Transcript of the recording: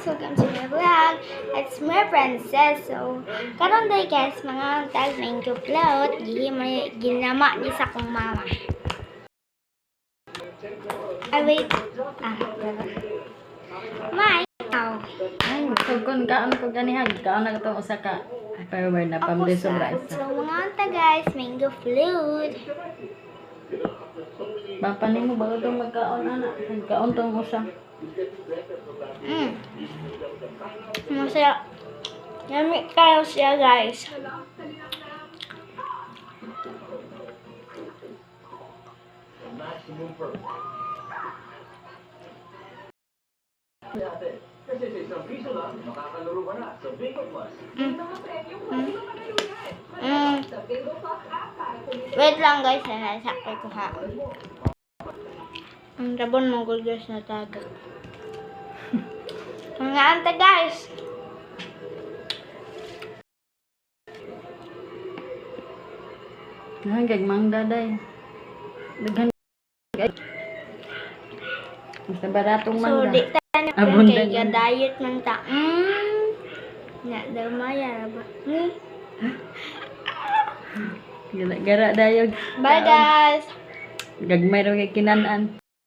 Welcome to my vlog. It's my princess. So, karon day guys, mga tag mango float. May ginama ni sa kong mama. Ay, wait. May. Ay, sugkon kaan ko ganihan. Kaan na itong usa ka firework na pambili sobra isa. So, mga tag guys, mango float. Papanin mo ba itong magkaon, anak? Magkaon itong usa. Masaya. Yummy kayo siya guys. Wait lang guys, nasakay ko ha. Ang rabon mo guys na taga. Mga ante guys. Hanggang mangda day. Daghan. Basta baratong So, mangda. di tayo Abundant kay man. diet man ta. Na daw maya ba? Gara dayog. Bye guys. Gagmay raw kay kinanan.